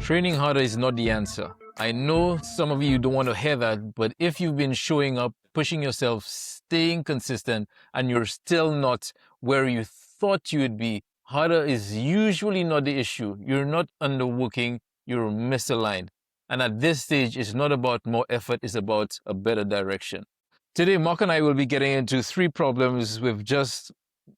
Training harder is not the answer. I know some of you don't want to hear that, but if you've been showing up, pushing yourself, staying consistent, and you're still not where you thought you would be, harder is usually not the issue. You're not underworking, you're misaligned. And at this stage, it's not about more effort, it's about a better direction. Today, Mark and I will be getting into 3 problems with just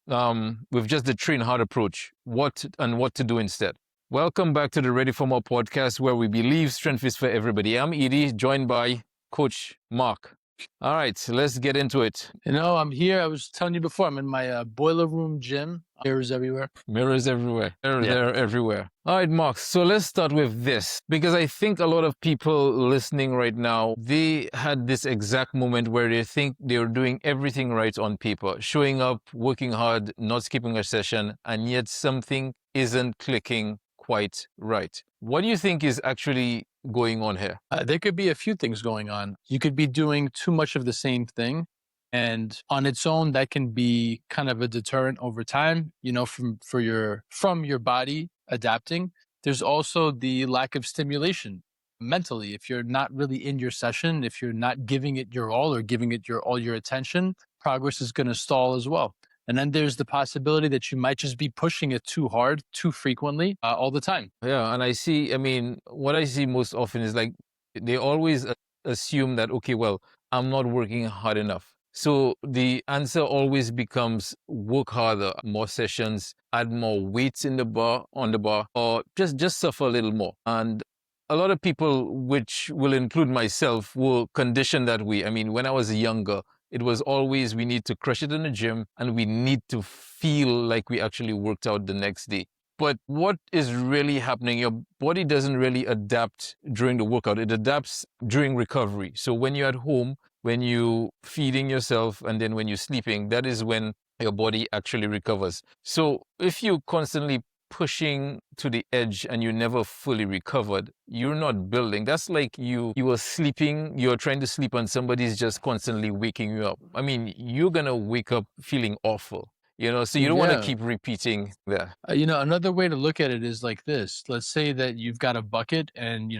the train hard approach, what to do instead. Welcome back to the Ready for More podcast, where we believe strength is for everybody. I'm Edie, joined by Coach Mark. All right, let's get into it. I'm here. I was telling you before, I'm in my boiler room gym. Mirrors everywhere. Mirrors everywhere. They're everywhere. All right, Mark. So let's start with this, because I think a lot of people listening right now, they had this exact moment where they think they're doing everything right on paper, showing up, working hard, not skipping a session, and yet something isn't clicking quite right. What do you think is actually going on here? There could be a few things going on. You could be doing too much of the same thing. And on its own, that can be kind of a deterrent over time, from your body adapting. There's also the lack of stimulation mentally. If you're not really in your session, if you're not giving it your all or giving it all your attention, progress is going to stall as well. And then there's the possibility that you might just be pushing it too hard, too frequently, all the time. Yeah, and what I see most often is like they always assume that, okay, well, I'm not working hard enough. So the answer always becomes work harder, more sessions, add more weights on the bar, or just suffer a little more. And a lot of people, which will include myself, will condition that way. I mean, when I was younger, it was always we need to crush it in the gym and we need to feel like we actually worked out the next day. But what is really happening, your body doesn't really adapt during the workout. It adapts during recovery. So when you're at home, when you're feeding yourself, and then when you're sleeping, that is when your body actually recovers. So if you're constantly pushing to the edge and you never fully recovered, you're not building. That's like you were sleeping, you're trying to sleep and somebody's just constantly waking you up. I mean, you're going to wake up feeling awful, so you don't want to keep repeating that. Another way to look at it is like this. Let's say that you've got a bucket and,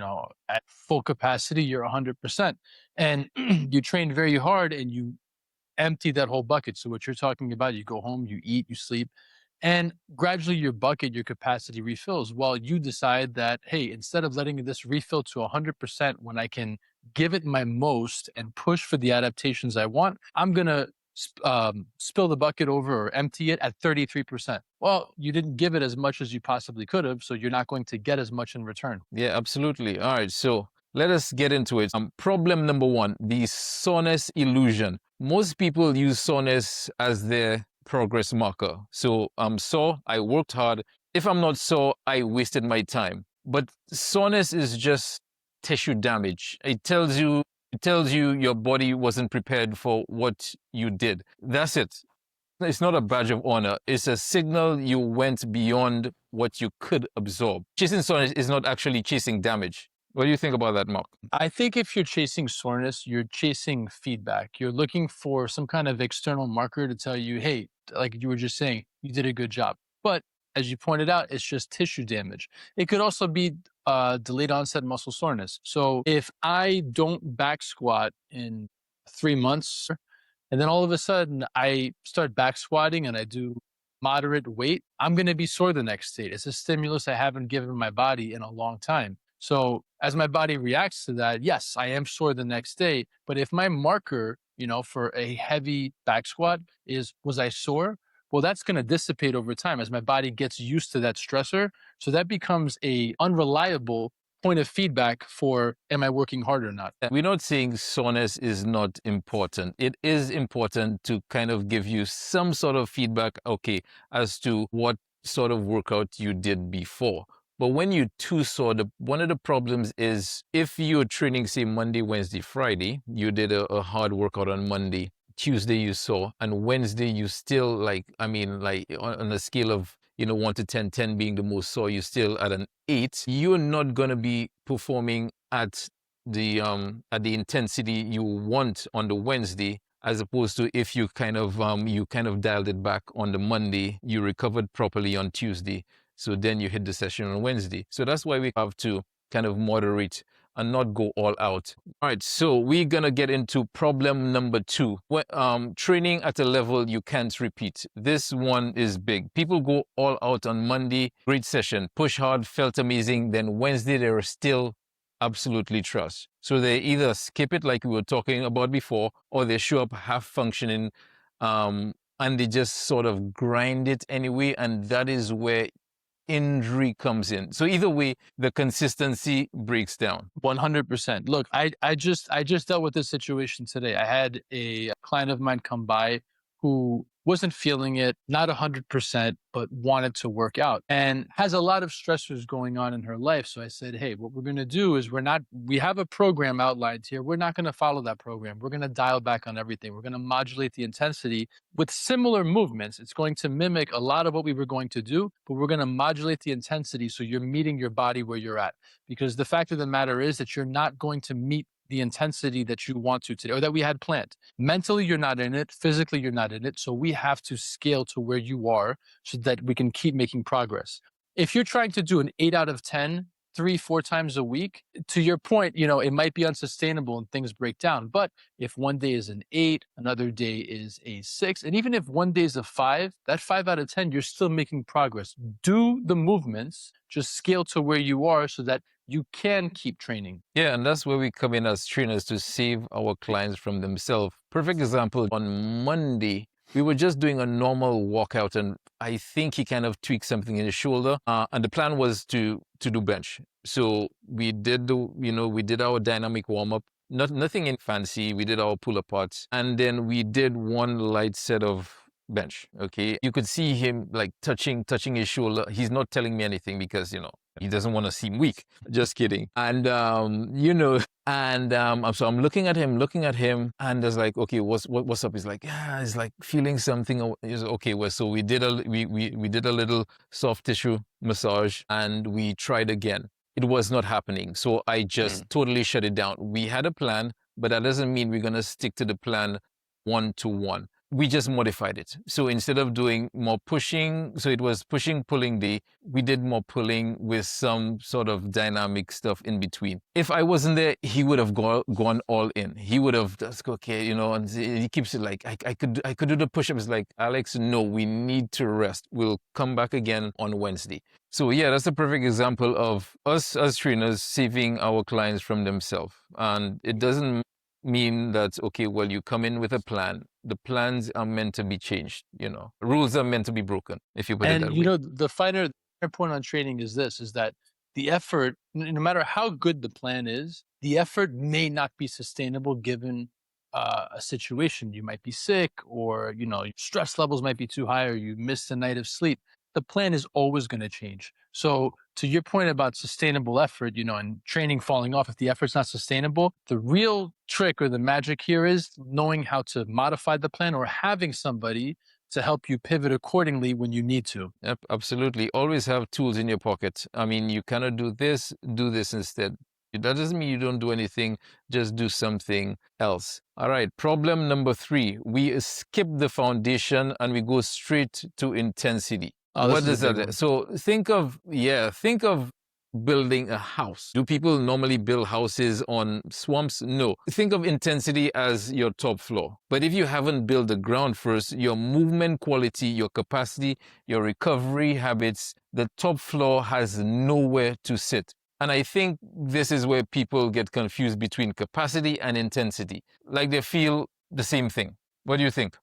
at full capacity, you're 100%. And you trained very hard and you empty that whole bucket. So what you're talking about, you go home, you eat, you sleep, and gradually your capacity refills. Well, you decide that, hey, instead of letting this refill to 100% when I can give it my most and push for the adaptations I want, I'm going to spill the bucket over or empty it at 33%. Well, you didn't give it as much as you possibly could have, so you're not going to get as much in return. Yeah, absolutely. All right, so let us get into it. Problem number 1, the soreness illusion. Most people use soreness as their progress marker. So I'm sore, I worked hard. If I'm not sore, I wasted my time. But soreness is just tissue damage. It tells you your body wasn't prepared for what you did. That's it. It's not a badge of honor. It's a signal you went beyond what you could absorb. Chasing soreness is not actually chasing damage. What do you think about that, Mark? I think if you're chasing soreness, you're chasing feedback. You're looking for some kind of external marker to tell you, hey, like you were just saying, you did a good job. But as you pointed out, it's just tissue damage. It could also be delayed onset muscle soreness. So if I don't back squat in 3 months, and then all of a sudden I start back squatting and I do moderate weight, I'm going to be sore the next day. It's a stimulus I haven't given my body in a long time. So as my body reacts to that, yes, I am sore the next day. But if my marker, for a heavy back squat was I sore? Well, that's going to dissipate over time as my body gets used to that stressor. So that becomes a unreliable point of feedback for, am I working hard or not? We're not saying soreness is not important. It is important to kind of give you some sort of feedback, okay, as to what sort of workout you did before. But when you're too sore, one of the problems is if you're training, say, Monday, Wednesday, Friday, you did a hard workout on Monday, Tuesday you saw, and Wednesday you still on a scale of 1 to 10, 10 being the most sore, you're still at an 8. You're not going to be performing at the intensity you want on the Wednesday as opposed to if you kind of dialed it back on the Monday, you recovered properly on Tuesday, so then you hit the session on Wednesday. So that's why we have to kind of moderate and not go all out. All right, so we're gonna get into problem number 2. Training at a level you can't repeat. This one is big. People go all out on Monday, great session, push hard, felt amazing. Then Wednesday they were still absolutely trash. So they either skip it like we were talking about before, or they show up half functioning, and they just sort of grind it anyway. And that is where injury comes in. So either way, the consistency breaks down. 100%. Look, I just dealt with this situation today. I had a client of mine come by who wasn't feeling it, not 100%, but wanted to work out and has a lot of stressors going on in her life. So I said, hey, what we're going to do is we have a program outlined here. We're not going to follow that program. We're going to dial back on everything. We're going to modulate the intensity with similar movements. It's going to mimic a lot of what we were going to do, but we're going to modulate the intensity so you're meeting your body where you're at. Because the fact of the matter is that you're not going to meet the intensity that you want to today or that we had planned. Mentally, you're not in it. Physically, you're not in it. So we have to scale to where you are so that we can keep making progress. If you're trying to do an 8 out of 10, 3, 4 times a week, to your point, it might be unsustainable and things break down. But if one day is an 8, another day is a 6, and even if one day is a 5, that 5 out of 10, you're still making progress. Do the movements, just scale to where you are so that you can keep training. Yeah, and that's where we come in as trainers to save our clients from themselves. Perfect example, on Monday, we were just doing a normal walkout, and I think he kind of tweaked something in his shoulder. And the plan was to do bench. So we did we did our dynamic warm up. Nothing in fancy. We did our pull aparts, and then we did one light set of bench. Okay, you could see him like touching his shoulder. He's not telling me anything because he doesn't want to seem weak. Just kidding. And so I'm looking at him, and there's like, okay, what's up? He's like, yeah, he's like feeling something. He's okay. Well, so we did we did a little soft tissue massage, and we tried again. It was not happening. So I just totally shut it down. We had a plan, but that doesn't mean we're gonna stick to the plan 1-to-1. We just modified it. So instead of doing more pushing, so it was pushing, pulling day, we did more pulling with some sort of dynamic stuff in between. If I wasn't there, he would have gone all in. He would have just, okay, and he keeps it like, I could do the push-ups. Like, Alex, no, we need to rest. We'll come back again on Wednesday. So yeah, that's a perfect example of us as trainers saving our clients from themselves. And it doesn't mean that, okay, well, you come in with a plan. The plans are meant to be changed, Rules are meant to be broken, if you put it that way. The finer point on training is that the effort, no matter how good the plan is, the effort may not be sustainable given a situation. You might be sick, or your stress levels might be too high, or you missed a night of sleep. The plan is always going to change. So to your point about sustainable effort, and training falling off, if the effort's not sustainable, the real trick or the magic here is knowing how to modify the plan or having somebody to help you pivot accordingly when you need to. Yep, absolutely. Always have tools in your pocket. I mean, you cannot do this instead. That doesn't mean you don't do anything, just do something else. All right, problem number 3. We skip the foundation and we go straight to intensity. What does that mean? So think of building a house. Do people normally build houses on swamps? No. Think of intensity as your top floor. But if you haven't built the ground first, your movement quality, your capacity, your recovery habits, the top floor has nowhere to sit. And I think this is where people get confused between capacity and intensity. Like they feel the same thing. What do you think?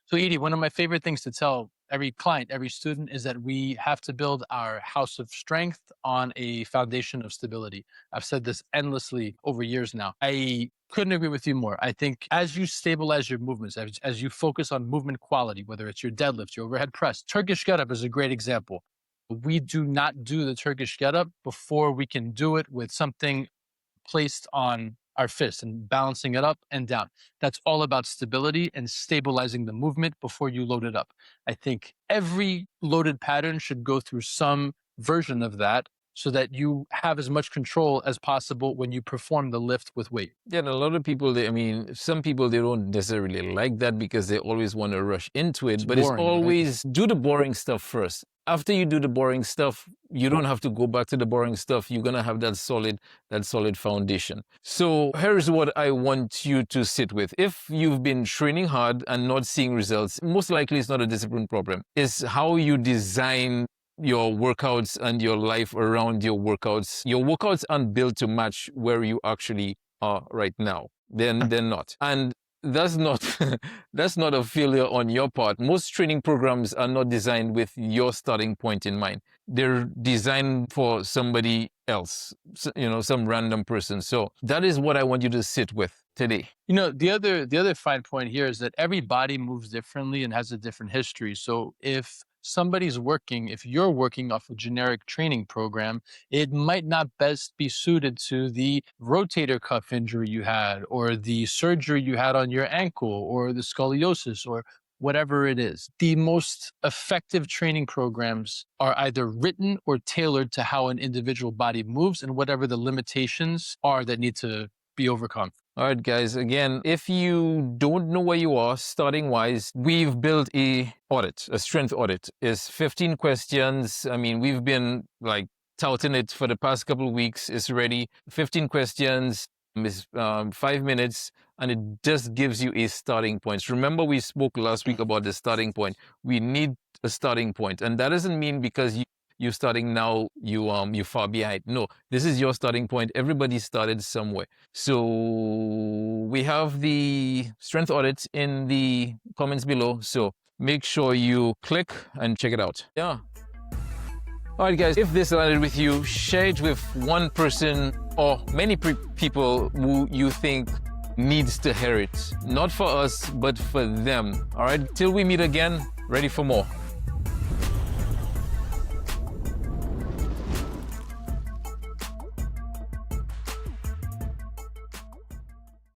So Edie, one of my favorite things to tell every client, every student, is that we have to build our house of strength on a foundation of stability. I've said this endlessly over years now. I couldn't agree with you more. I think as you stabilize your movements, as you focus on movement quality, whether it's your deadlift, your overhead press, Turkish get-up is a great example. We do not do the Turkish get-up before we can do it with something placed on our fist and balancing it up and down. That's all about stability and stabilizing the movement before you load it up. I think every loaded pattern should go through some version of that so that you have as much control as possible when you perform the lift with weight. Yeah, and a lot of people, I mean, some people, they don't necessarily like that because they always want to rush into It's it, but it's boring, right? always do the boring stuff first. After you do the boring stuff, you don't have to go back to the boring stuff. You're going to have that solid foundation. So here's what I want you to sit with. If you've been training hard and not seeing results, most likely it's not a discipline problem. It's how you design your workouts and your life around your workouts. Your workouts aren't built to match where you actually are right now. Then they're not. And that's not that's not a failure on your part. Most training programs are not designed with your starting point in mind. They're designed for somebody else, some random person. So that is what I want you to sit with today. The other fine point here is that every body moves differently and has a different history. So if you're working off a generic training program, it might not best be suited to the rotator cuff injury you had, or the surgery you had on your ankle, or the scoliosis, or whatever it is. The most effective training programs are either written or tailored to how an individual body moves and whatever the limitations are that need to be overcome. All right, guys, again, if you don't know where you are starting wise, we've built a strength audit. It's 15 questions. I mean, we've been like touting it for the past couple of weeks. It's ready. 15 questions, is 5 minutes, and it just gives you a starting point. Remember, we spoke last week about the starting point. We need a starting point, and that doesn't mean because you're starting now, you're far behind. No, this is your starting point. Everybody started somewhere. So we have the strength audit in the comments below. So make sure you click and check it out. Yeah. All right, guys, if this landed with you, share it with one person or many people who you think needs to hear it. Not for us, but for them. All right, till we meet again, ready for more.